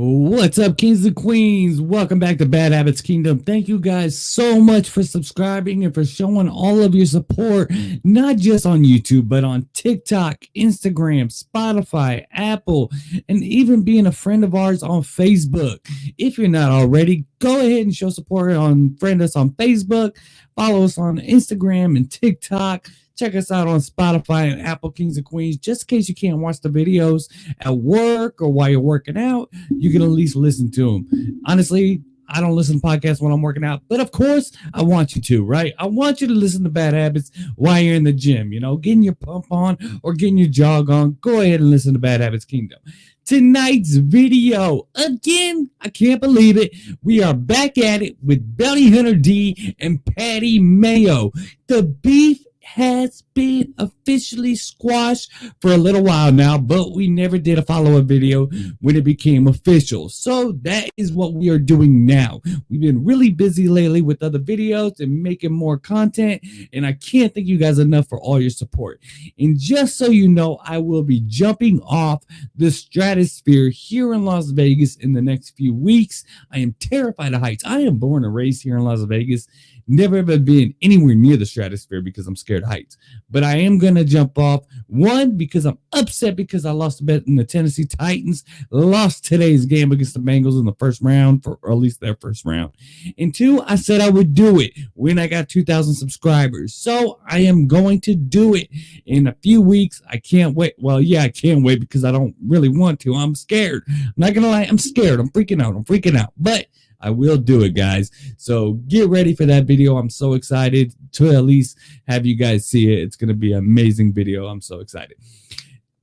What's up, kings and queens? Welcome back to Bad Habits Kingdom. Thank you guys so much for subscribing and for showing all of your support, not just on YouTube, but on TikTok, Instagram, Spotify, Apple, and even being a friend of ours on Facebook. If you're not already, go ahead and show support friend us on Facebook, follow us on Instagram and TikTok. Check us out on Spotify and Apple Kings and Queens. Just in case you can't watch the videos at work or while you're working out, you can at least listen to them. Honestly, I don't listen to podcasts when I'm working out, but of course, I want you to, right? I want you to listen to Bad Habits while you're in the gym, getting your pump on or getting your jog on. Go ahead and listen to Bad Habits Kingdom. Tonight's video, again, I can't believe it. We are back at it with Bounty Hunter D and Patty Mayo. The beef has been officially squashed for a little while now, but we never did a follow-up video when it became official. So that is what we are doing now. We've been really busy lately with other videos and making more content, and I can't thank you guys enough for all your support. And just so you know, I will be jumping off the stratosphere here in Las Vegas in the next few weeks. I am terrified of heights. I am born and raised here in Las Vegas. Never ever been anywhere near the stratosphere because I'm scared of heights. But I am going to jump off. One, because I'm upset because I lost a bet in the Tennessee Titans. Lost today's game against the Bengals in the first round, or at least their first round. And two, I said I would do it when I got 2,000 subscribers. So I am going to do it in a few weeks. I can't wait. Well, yeah, I can't wait because I don't really want to. I'm scared. I'm not going to lie. I'm scared. I'm freaking out. But I will do it, guys. So get ready for that video. I'm so excited to at least have you guys see it. It's going to be an amazing video. I'm so excited.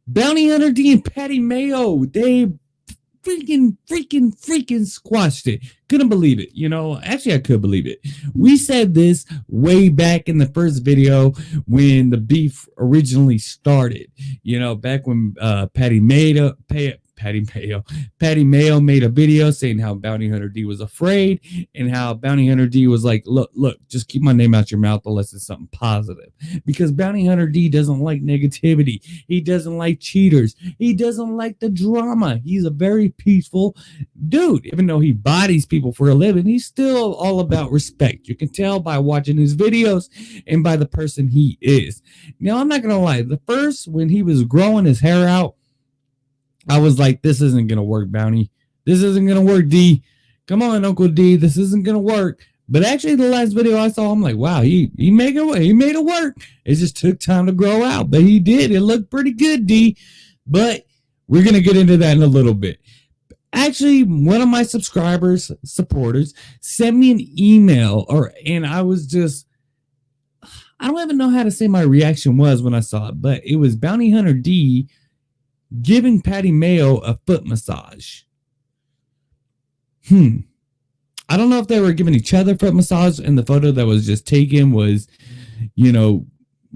Bounty Hunter D and Patty Mayo, they freaking squashed it. Couldn't believe it. Actually, I could believe it. We said this way back in the first video when the beef originally started. Back when Patty Mayo made a video saying how Bounty Hunter D was afraid and how Bounty Hunter D was like, look, just keep my name out your mouth unless it's something positive. Because Bounty Hunter D doesn't like negativity. He doesn't like cheaters. He doesn't like the drama. He's a very peaceful dude. Even though he bodies people for a living, he's still all about respect. You can tell by watching his videos and by the person he is. Now, I'm not going to lie. When he was growing his hair out, I was like, this isn't going to work, Bounty. This isn't going to work, D. Come on, Uncle D. This isn't going to work. But actually, the last video I saw, I'm like, wow, he made it work. It just took time to grow out. But he did. It looked pretty good, D. But we're going to get into that in a little bit. Actually, one of my supporters, sent me an email, and I was just, I don't even know how to say my reaction was when I saw it, but it was Bounty Hunter D giving Patty Mayo a foot massage. I don't know if they were giving each other foot massage, and the photo that was just taken was,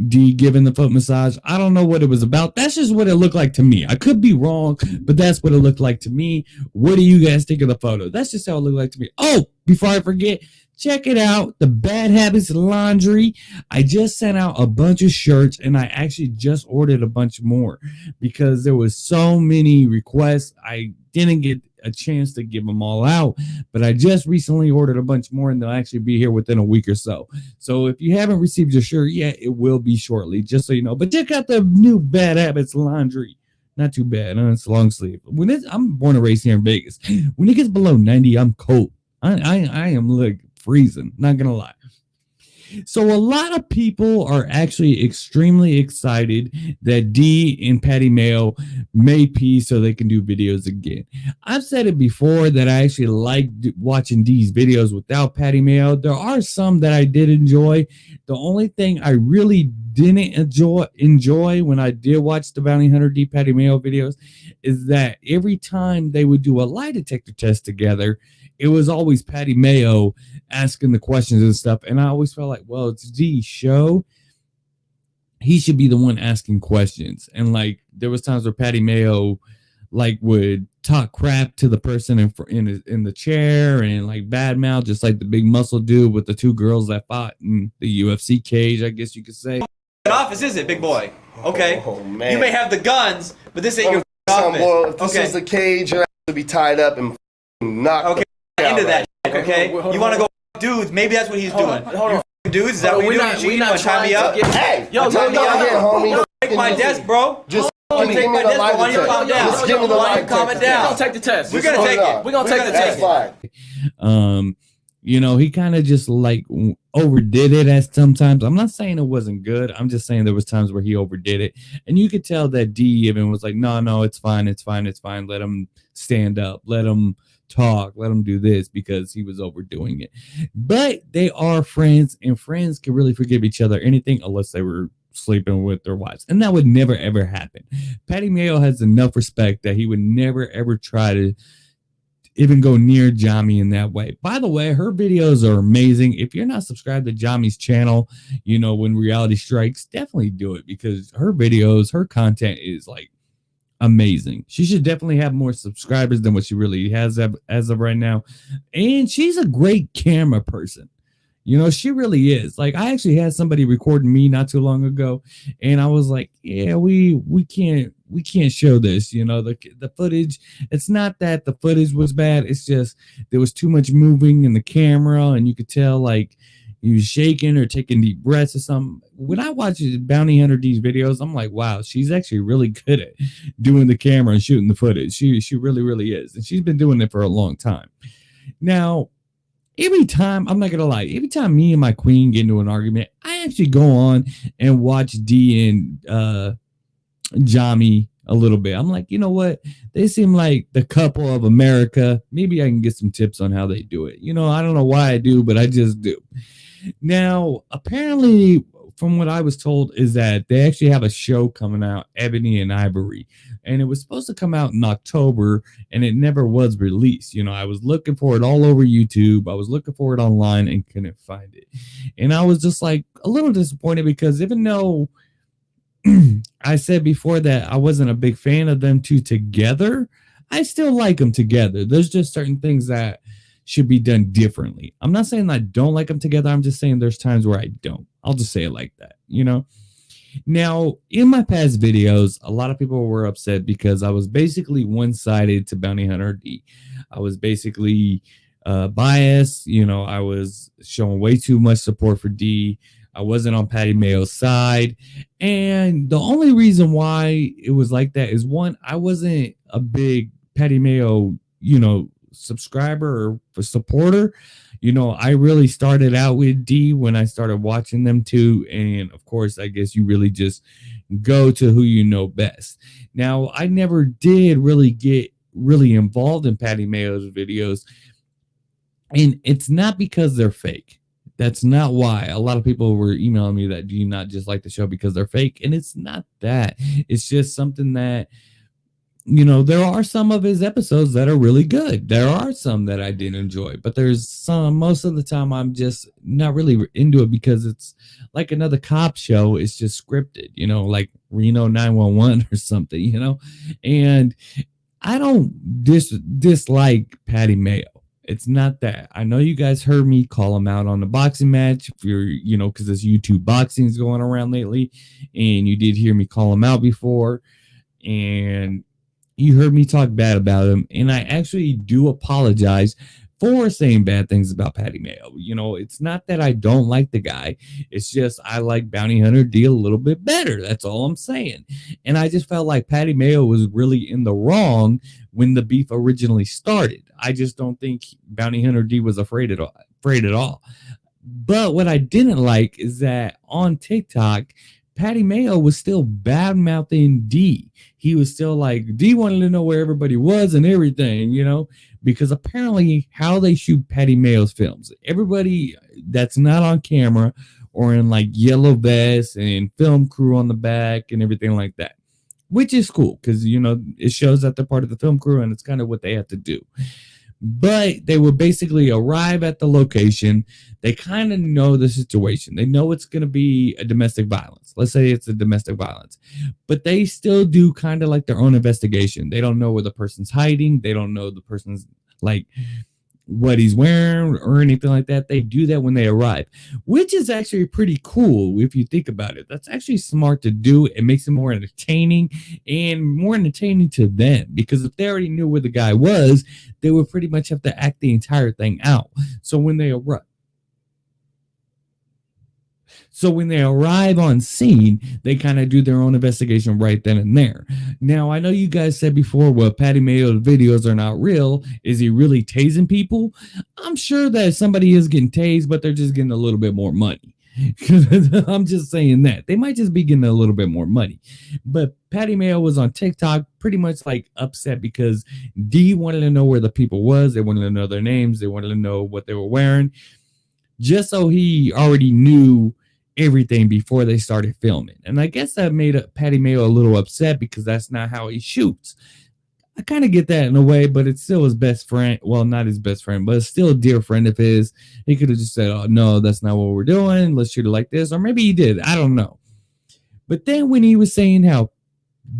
D giving the foot massage. I don't know what it was about. That's just what it looked like to me. I could be wrong, but that's what it looked like to me. What do you guys think of the photo? That's just how it looked like to me. Oh, before I forget, check it out, the Bad Habits Laundry. I just sent out a bunch of shirts, and I actually just ordered a bunch more because there was so many requests. I didn't get a chance to give them all out, but I just recently ordered a bunch more, and they'll actually be here within a week or so. So if you haven't received your shirt yet, it will be shortly, just so you know. But check out the new Bad Habits Laundry. Not too bad. It's long sleeve. I'm born and raised here in Vegas. When it gets below 90, I'm cold. I am like freezing, not gonna lie. So a lot of people are actually extremely excited that D and Patty Mayo made peace so they can do videos again. I've said it before that I actually like watching D's videos without Patty Mayo. There are some that I did enjoy. The only thing I really didn't enjoy when I did watch the Bounty Hunter D Patty Mayo videos is that every time they would do a lie detector test together, it was always Patty Mayo asking the questions and stuff. And I always felt like, well, it's D's show. He should be the one asking questions. And like, there was times where Patty Mayo like would talk crap to the person in the chair and like badmouth, just like the big muscle dude with the two girls that fought in the UFC cage, I guess you could say. Office is it, big boy? Okay. Oh, man. You may have the guns, but this ain't your office. Boy, if this okay. is the cage, you're to be tied up and knocked. Okay, into that. Okay, you want to go dudes? Maybe that's what he's doing. Hold on. Dudes, is that what you're doing? You want to tie me up? Hey, yo, tie me up, homie. Take my desk, bro. Just take my desk, bro. Why don't you calm down? Just give me the lie. Calm it down. We're gonna take the test. We're gonna take it. We're gonna take the test. You know, he kind of just like overdid it at sometimes. I'm not saying it wasn't good. I'm just saying there was times where he overdid it. And you could tell that D even was like, no, it's fine. Let him stand up. Let him talk. Let him do this, because he was overdoing it. But they are friends, and friends can really forgive each other anything unless they were sleeping with their wives. And that would never, ever happen. Patty Mayo has enough respect that he would never, ever try to even go near Jami in that way. By the way, her videos are amazing. If you're not subscribed to Jami's channel, you know, when reality strikes, definitely do it, because her videos, her content is like amazing. She should definitely have more subscribers than what she really has as of right now. And she's a great camera person. You know, she really is. Like, I actually had somebody recording me not too long ago, and I was like, yeah, we can't show this. You know, the footage, it's not that the footage was bad, it's just there was too much moving in the camera, and you could tell like he was shaking or taking deep breaths or something. When I watch Bounty Hunter D's videos, I'm like, wow, she's actually really good at doing the camera and shooting the footage. She really, really is. And she's been doing it for a long time. Now, every time, I'm not gonna lie, every time me and my queen get into an argument, I actually go on and watch D and Jami a little bit. I'm like, you know what? They seem like the couple of America. Maybe I can get some tips on how they do it. You know, I don't know why I do, but I just do. Now, apparently, from what I was told, is that they actually have a show coming out, Ebony and Ivory, and it was supposed to come out in October, and it never was released. You know, I was looking for it all over YouTube. I was looking for it online and couldn't find it. And I was just like a little disappointed, because even though I said before that I wasn't a big fan of them two together, I still like them together. There's just certain things that should be done differently. I'm not saying I don't like them together. I'm just saying there's times where I don't. I'll just say it like that, you know? Now, in my past videos, a lot of people were upset because I was basically one-sided to Bounty Hunter D. I was basically biased. You know, I was showing way too much support for D. I wasn't on Patty Mayo's side. And the only reason why it was like that is, one, I wasn't a big Patty Mayo, you know, subscriber or supporter. You know, I really started out with D when I started watching them too. And of course, I guess you really just go to who you know best. Now, I never did really get really involved in Patty Mayo's videos. And it's not because they're fake. That's not why. A lot of people were emailing me that, do you not just like the show because they're fake? And it's not that. It's just something that, you know, there are some of his episodes that are really good. There are some that I did enjoy, but there's some, most of the time I'm just not really into it, because it's like another cop show. It's just scripted, you know, like Reno 911 or something, you know. And I don't dislike Patty Mayo. It's not that. I know you guys heard me call him out on the boxing match. If you're, you know, because this YouTube boxing is going around lately, and you did hear me call him out before, and you heard me talk bad about him. And I actually do apologize for saying bad things about Patty Mayo. You know, it's not that I don't like the guy. It's just I like Bounty Hunter D a little bit better. That's all I'm saying. And I just felt like Patty Mayo was really in the wrong when the beef originally started. I just don't think Bounty Hunter D was afraid at all. But what I didn't like is that on TikTok, Patty Mayo was still bad-mouthing D. He was still like, D wanted to know where everybody was and everything, you know, because apparently how they shoot Patty Mayo's films, everybody that's not on camera or in like yellow vests and film crew on the back and everything like that, which is cool because, you know, it shows that they're part of the film crew and it's kind of what they have to do. But they would basically arrive at the location. They kind of know the situation. They know it's going to be a domestic violence. Let's say it's a domestic violence. But they still do kind of like their own investigation. They don't know where the person's hiding. They don't know the person's like what he's wearing or anything like that. They do that when they arrive, which is actually pretty cool if you think about it. That's actually smart to do. It makes it more entertaining and more entertaining to them, because if they already knew where the guy was, they would pretty much have to act the entire thing out. So when they arrive on scene, they kind of do their own investigation right then and there. Now, I know you guys said before, well, Patty Mayo's videos are not real. Is he really tasing people? I'm sure that somebody is getting tased, but they're just getting a little bit more money. I'm just saying that. They might just be getting a little bit more money. But Patty Mayo was on TikTok pretty much like upset because D wanted to know where the people was. They wanted to know their names. They wanted to know what they were wearing, just so he already knew everything before they started filming. And I guess that made Patty Mayo a little upset because that's not how he shoots. I kind of get that in a way, but it's still his best friend. Well, not his best friend, but it's still a dear friend of his. He could have just said, oh, no, that's not what we're doing. Let's shoot it like this. Or maybe he did. I don't know. But then when he was saying how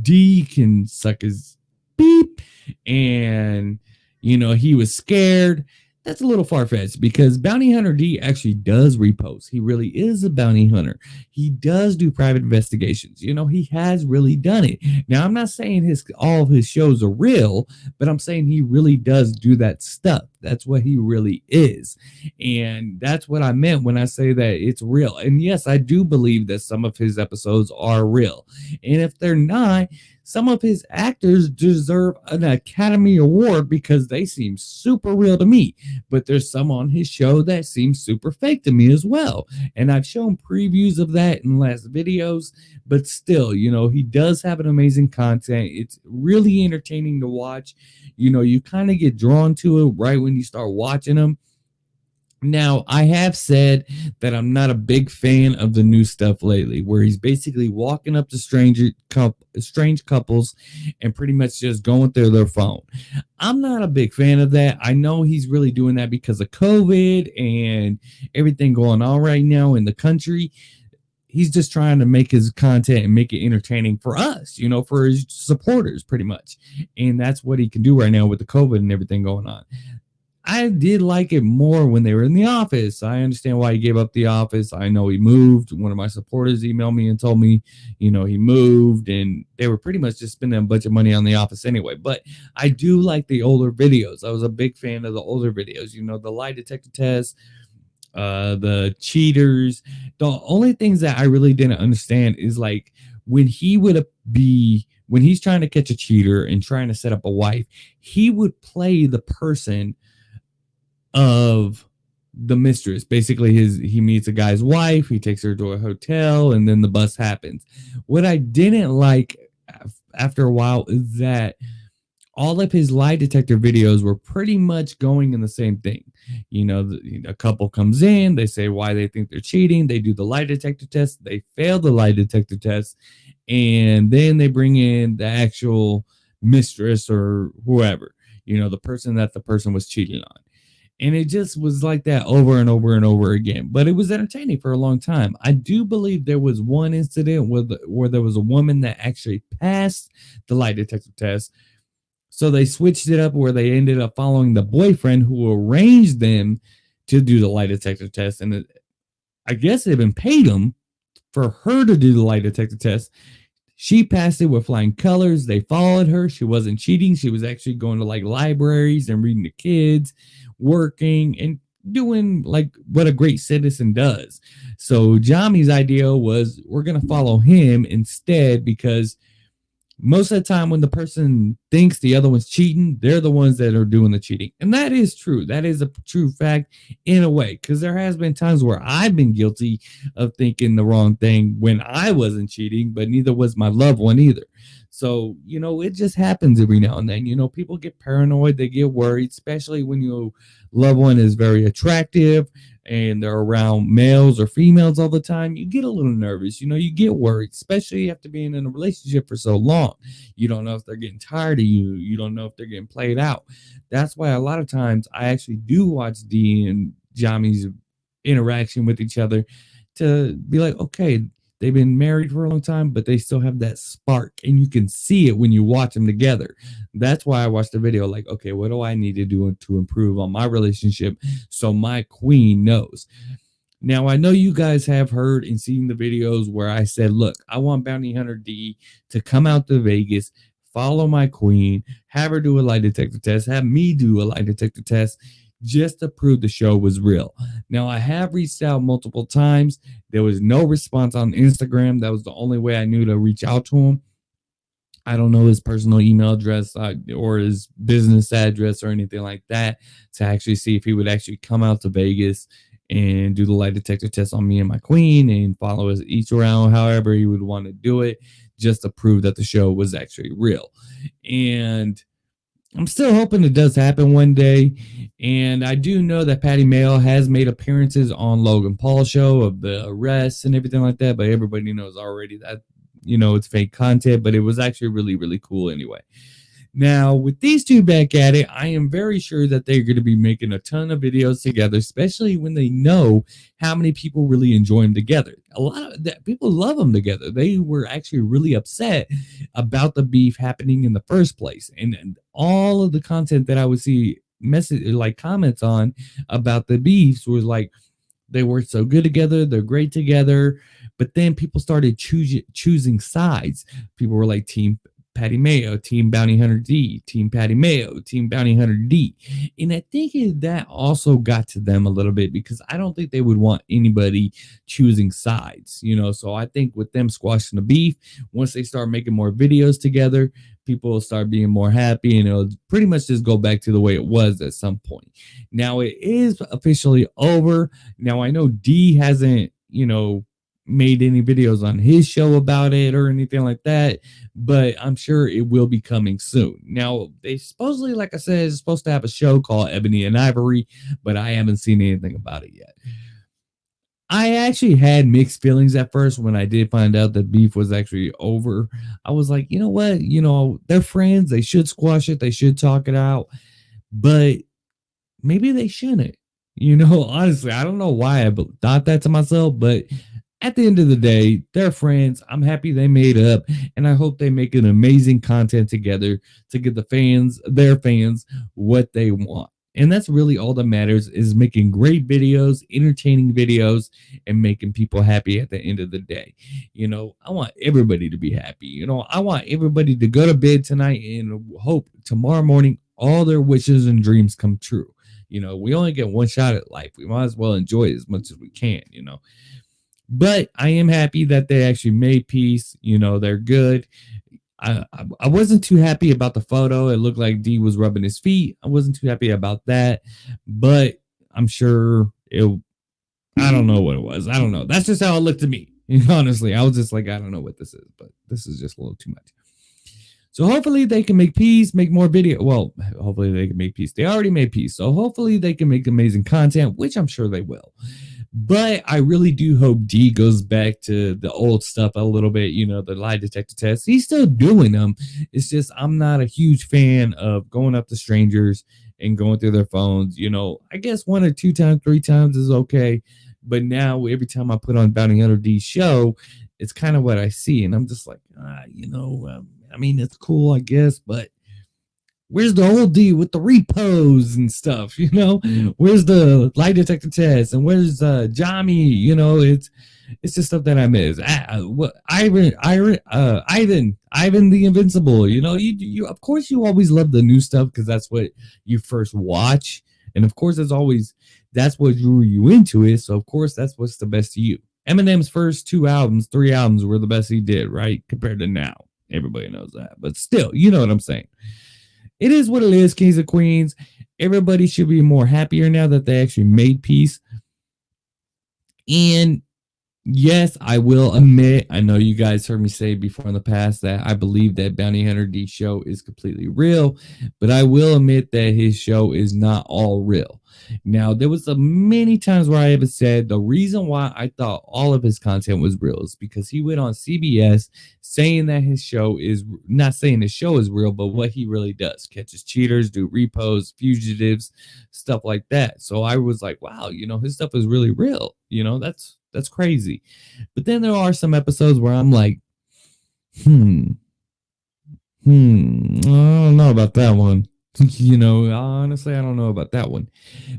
D can suck his beep and, you know, he was scared, that's a little far-fetched because Bounty Hunter D actually does repost. He really is a bounty hunter. He does do private investigations. You know, he has really done it. Now, I'm not saying all of his shows are real, but I'm saying he really does do that stuff. That's what he really is. And that's what I meant when I say that it's real. And yes, I do believe that some of his episodes are real. And if they're not, some of his actors deserve an Academy Award because they seem super real to me. But there's some on his show that seem super fake to me as well. And I've shown previews of that in last videos. But still, you know, he does have an amazing content. It's really entertaining to watch. You know, you kind of get drawn to it right when you start watching him. Now, I have said that I'm not a big fan of the new stuff lately, where he's basically walking up to strange couples and pretty much just going through their phone. I'm not a big fan of that. I know he's really doing that because of COVID and everything going on right now in the country. He's just trying to make his content and make it entertaining for us, you know, for his supporters pretty much. And that's what he can do right now with the COVID and everything going on. I did like it more when they were in the office. I understand why he gave up the office. I know he moved. One of my supporters emailed me and told me, you know, he moved and they were pretty much just spending a bunch of money on the office anyway. But I do like the older videos. I was a big fan of the older videos, you know, the lie detector test, the cheaters. The only things that I really didn't understand is like when when he's trying to catch a cheater and trying to set up a wife, he would play the person of the mistress. Basically, he meets a guy's wife, he takes her to a hotel, and then the bust happens. What I didn't like after a while is that all of his lie detector videos were pretty much going in the same thing. You know, a couple comes in, they say why they think they're cheating, they do the lie detector test, they fail the lie detector test, and then they bring in the actual mistress or whoever, you know, the person that the person was cheating on. And it just was like that over and over and over again. But it was entertaining for a long time. I do believe there was one incident where there was a woman that actually passed the lie detector test. So they switched it up where they ended up following the boyfriend who arranged them to do the lie detector test. And I guess they even paid him for her to do the lie detector test. She passed it with flying colors. They followed her. She wasn't cheating. She was actually going to like libraries and reading to kids, working and doing like what a great citizen does. So Jami's idea was we're going to follow him instead because most of the time when the person thinks the other one's cheating, they're the ones that are doing the cheating. And that is true. That is a true fact in a way, because there has been times where I've been guilty of thinking the wrong thing when I wasn't cheating, but neither was my loved one either. So, you know, it just happens every now and then. You know, people get paranoid, they get worried, especially when your loved one is very attractive and they're around males or females all the time. You get a little nervous, you know, you get worried, especially after being in a relationship for so long. You don't know if they're getting tired of you. You don't know if they're getting played out. That's why a lot of times I actually do watch Dee and Jami's interaction with each other to be like, okay, they've been married for a long time, but they still have that spark, and you can see it when you watch them together. That's why I watched the video like, okay, what do I need to do to improve on my relationship so my queen knows? Now, I know you guys have heard and seen the videos where I said, look, I want Bounty Hunter D to come out to Vegas, follow my queen, have her do a lie detector test, have me do a lie detector test, just to prove the show was real. Now, I have reached out multiple times. There was no response on Instagram. That was the only way I knew to reach out to him. I don't know his personal email address or his business address or anything like that to actually see if he would actually come out to Vegas and do the lie detector test on me and my queen and follow us each around however he would want to do it, just to prove that the show was actually real. And I'm still hoping it does happen one day. And I do know that Patty Mayo has made appearances on Logan Paul's show of the arrests and everything like that, but everybody knows already that, you know, it's fake content, but it was actually really, really cool anyway. Now, with these two back at it, I am very sure that they're going to be making a ton of videos together, especially when they know how many people really enjoy them together. A lot of that, people love them together. They were actually really upset about the beef happening in the first place. And all of the content that I would see comments on about the beefs was like, they work so good together. They're great together. But then people started choosing sides. People were like, Team Patty Mayo, Team Bounty Hunter D, Team Patty Mayo, Team Bounty Hunter D. And I think that also got to them a little bit, because I don't think they would want anybody choosing sides, you know. So I think with them squashing the beef, once they start making more videos together, people will start being more happy, and it'll pretty much just go back to the way it was at some point. Now it is officially over. Now I know D hasn't, you know, made any videos on his show about it or anything like that, but I'm sure it will be coming soon. Now, they supposedly, like I said, is supposed to have a show called Ebony and Ivory, but I haven't seen anything about it yet. I actually had mixed feelings at first when I did find out that beef was actually over. I was like, you know what? You know, they're friends. They should squash it. They should talk it out, but maybe they shouldn't. You know, honestly, I don't know why I thought that to myself, but at the end of the day, they're friends. I'm happy they made up, and I hope they make an amazing content together to give the fans, their fans, what they want. And that's really all that matters, is making great videos, entertaining videos, and making people happy at the end of the day. You know, I want everybody to be happy. You know, I want everybody to go to bed tonight and hope tomorrow morning all their wishes and dreams come true. You know, we only get one shot at life. We might as well enjoy it as much as we can, you know. But I am happy that they actually made peace. You know, they're good. I wasn't too happy about the photo. It looked like D was rubbing his feet. I wasn't too happy about that. But I'm sure I don't know what it was. I don't know. That's just how it looked to me. Honestly, I was just like, I don't know what this is, but this is just a little too much. So hopefully they can make peace, make more video. Well, hopefully they can make peace. They already made peace. So hopefully they can make amazing content, which I'm sure they will. But I really do hope D goes back to the old stuff a little bit, you know, the lie detector tests. He's still doing them. It's just I'm not a huge fan of going up to strangers and going through their phones. You know, I guess 1 or 2 times, 3 times is okay. But now every time I put on Bounty Hunter D's show, it's kind of what I see. And I'm just like, you know, I mean, it's cool, I guess, but where's the old D with the repos and stuff, you know? Where's the lie detector test? And where's Johnny? You know, it's just stuff that I miss. Ivan the Invincible. You know, you of course you always love the new stuff because that's what you first watch, and of course that's what drew you into it. So of course that's what's the best to you. Eminem's first 3 albums were the best he did, right? Compared to now, everybody knows that, but still, you know what I'm saying. It is what it is, kings and queens. Everybody should be more happier now that they actually made peace. And yes, I will admit, I know you guys heard me say before in the past that I believe that Bounty Hunter D show is completely real, but I will admit that his show is not all real. Now, there was many times where I have said the reason why I thought all of his content was real is because he went on CBS saying that his show is not saying his show is real, but what he really does, catches cheaters, do repos, fugitives, stuff like that. So I was like, wow, you know, his stuff is really real. You know, that's That's crazy. But then there are some episodes where I'm like, I don't know about that one. Honestly, I don't know about that one.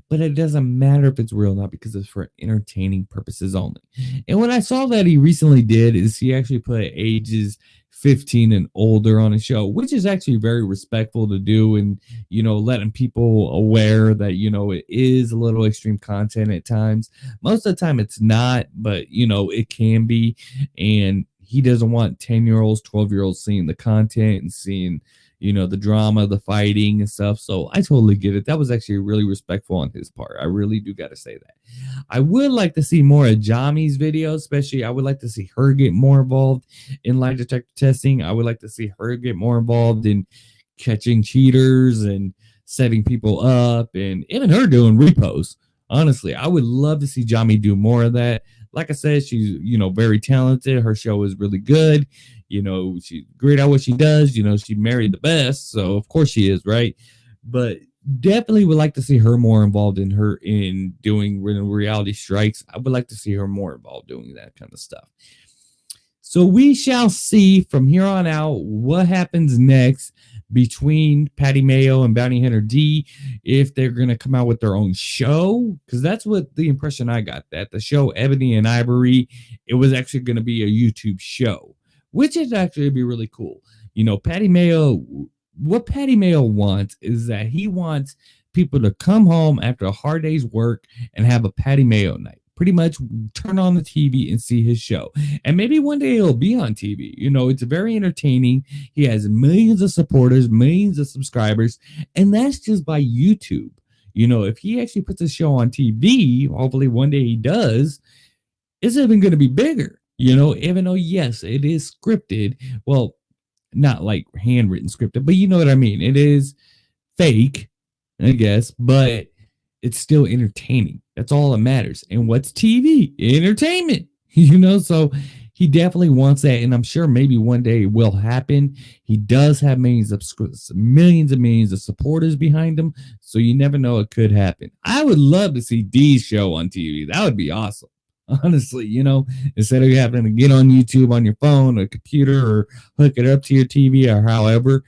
But it doesn't matter if it's real or not because it's for entertaining purposes only. And what I saw that he recently did is he actually put ages 15 and older on a show, which is actually very respectful to do, and letting people aware that it is a little extreme content at times. Most of the time it's not, but it can be. And he doesn't want 10-year-olds, 12-year-olds seeing the content and seeing the drama, the fighting and stuff. So I totally get it. That was actually really respectful on his part. I really do got to say that. I would like to see more of Jami's videos, especially I would like to see her get more involved in lie detector testing. I would like to see her get more involved in catching cheaters and setting people up, and even her doing repos. Honestly, I would love to see Jami do more of that. Like I said, she's, very talented. Her show is really good. She's great at what she does. She married the best. So of course she is, right? But definitely would like to see her more involved in doing reality strikes. I would like to see her more involved doing that kind of stuff. So we shall see from here on out what happens next between Patty Mayo and Bounty Hunter D, if they're going to come out with their own show, because that's what the impression I got, that the show Ebony and Ivory, it was actually going to be a YouTube show, which is actually be really cool. Patty Mayo, what Patty Mayo wants is that he wants people to come home after a hard day's work and have a Patty Mayo night. Pretty much turn on the TV and see his show. And maybe one day he'll be on TV. It's very entertaining. He has millions of supporters, millions of subscribers, and that's just by YouTube. If he actually puts a show on TV, hopefully one day he does, it's even going to be bigger. Even though, yes, it is scripted. Well, not like handwritten scripted, but you know what I mean. It is fake, I guess, but it's still entertaining. That's all that matters. And what's TV? Entertainment. So he definitely wants that, and I'm sure maybe one day it will happen. He does have millions and millions of supporters behind him, so you never know, it could happen. I would love to see D's show on TV. That would be awesome. Honestly, instead of having to get on YouTube on your phone or computer or hook it up to your TV or however,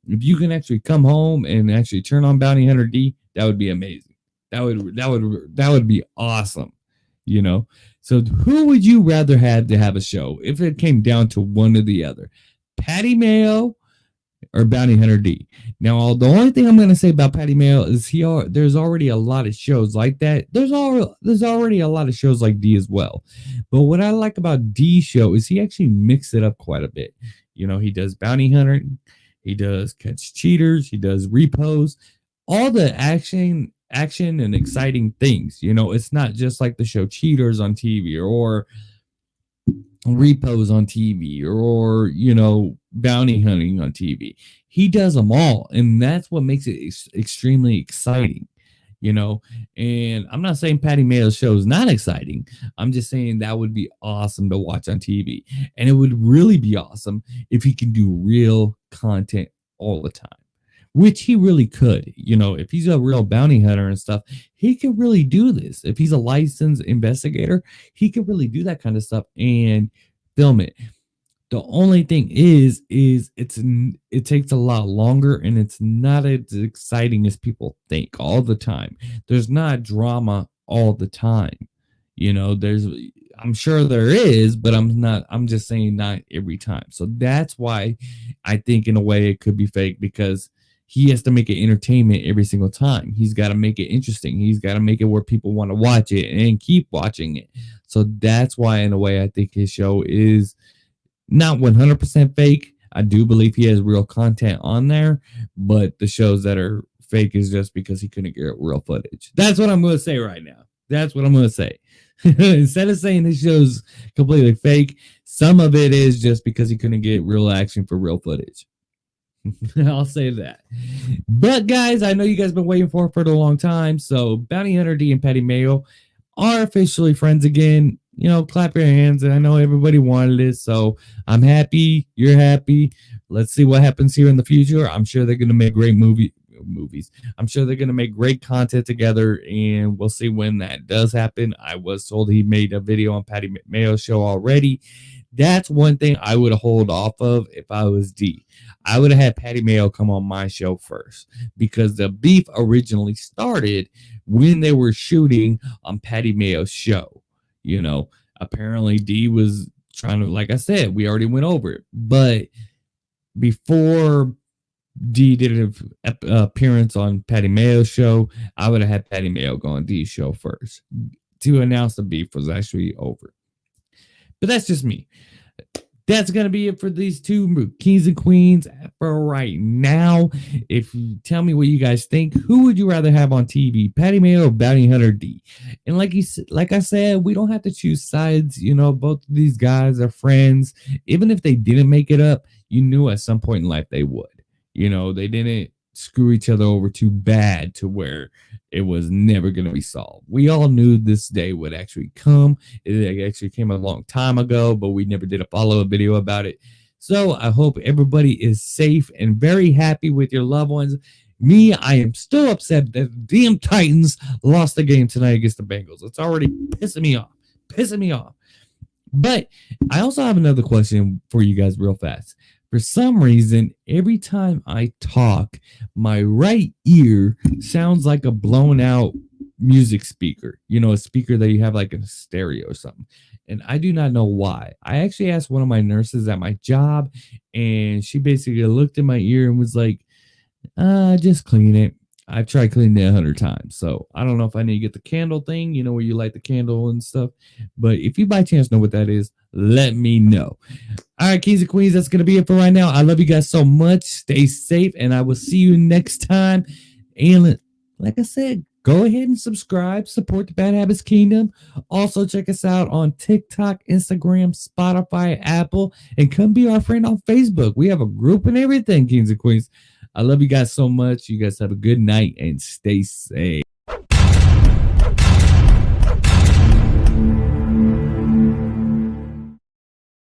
if you can actually come home and actually turn on Bounty Hunter D, that would be amazing. That would be awesome, So who would you rather have to have a show if it came down to one or the other? Patty Mayo or Bounty Hunter D? Now, the only thing I'm going to say about Patty Mayo is there's already a lot of shows like that. There's already a lot of shows like D as well. But what I like about D's show is he actually mixed it up quite a bit. He does Bounty Hunter, he does catch cheaters, he does repos, all the action and exciting things. It's not just like the show Cheaters on TV or repos on TV or bounty hunting on TV. He does them all, and that's what makes it extremely exciting. And I'm not saying Patty Mayo's show is not exciting. I'm just saying that would be awesome to watch on TV, and it would really be awesome if he can do real content all the time, which he really could. If he's a real bounty hunter and stuff, he could really do this. If he's a licensed investigator, he could really do that kind of stuff and film it. The only thing is it takes a lot longer, and it's not as exciting as people think all the time. There's not drama all the time. I'm sure there is, but I'm just saying not every time. So that's why I think in a way it could be fake, because he has to make it entertainment every single time. He's got to make it interesting. He's got to make it where people want to watch it and keep watching it. So that's why, in a way, I think his show is not 100% fake. I do believe he has real content on there, but the shows that are fake is just because he couldn't get real footage. That's what I'm going to say right now. That's what I'm going to say. Instead of saying his show's completely fake, some of it is just because he couldn't get real action for real footage. I'll say that. But guys, I know you guys been waiting for a long time. So Bounty Hunter D and Patty Mayo are officially friends again. Clap your hands. And I know everybody wanted it, so I'm happy. You're happy. Let's see what happens here in the future. I'm sure they're gonna make great movie. movies. I'm sure they're going to make great content together, and we'll see when that does happen. I was told he made a video on Patty Mayo's show already. That's one thing I would hold off of if I was D. I would have had Patty Mayo come on my show first, because the beef originally started when they were shooting on Patty Mayo's show. You know, apparently D was trying to, like I said, we already went over it, but before D did an appearance on Patty Mayo's show, I would have had Patty Mayo go on D's show first to announce the beef was actually over. But that's just me. That's going to be it for these two kings and queens for right now. If you tell me what you guys think, who would you rather have on TV, Patty Mayo or Bounty Hunter D? And like I said, we don't have to choose sides. You know, both of these guys are friends. Even if they didn't make it up, you knew at some point in life they would. You know, they didn't screw each other over too bad to where it was never going to be solved. We all knew this day would actually come. It actually came a long time ago, but we never did a follow-up video about it. So I hope everybody is safe and very happy with your loved ones. Me, I am still upset that the damn Titans lost the game tonight against the Bengals. It's already pissing me off. But I also have another question for you guys real fast. For some reason, every time I talk, my right ear sounds like a blown out music speaker. You know, a speaker that you have like in a stereo or something. And I do not know why. I actually asked one of my nurses at my job, and she basically looked at my ear and was like, just clean it. I've tried cleaning it 100 times. So I don't know if I need to get the candle thing, you know, where you light the candle and stuff. But if you by chance know what that is, let me know. All right, kings and queens, that's going to be it for right now. I love you guys so much. Stay safe, and I will see you next time. And like I said, go ahead and subscribe. Support the Bad Habits Kingdom. Also, check us out on TikTok, Instagram, Spotify, Apple, and come be our friend on Facebook. We have a group and everything, kings and queens. I love you guys so much. You guys have a good night and stay safe.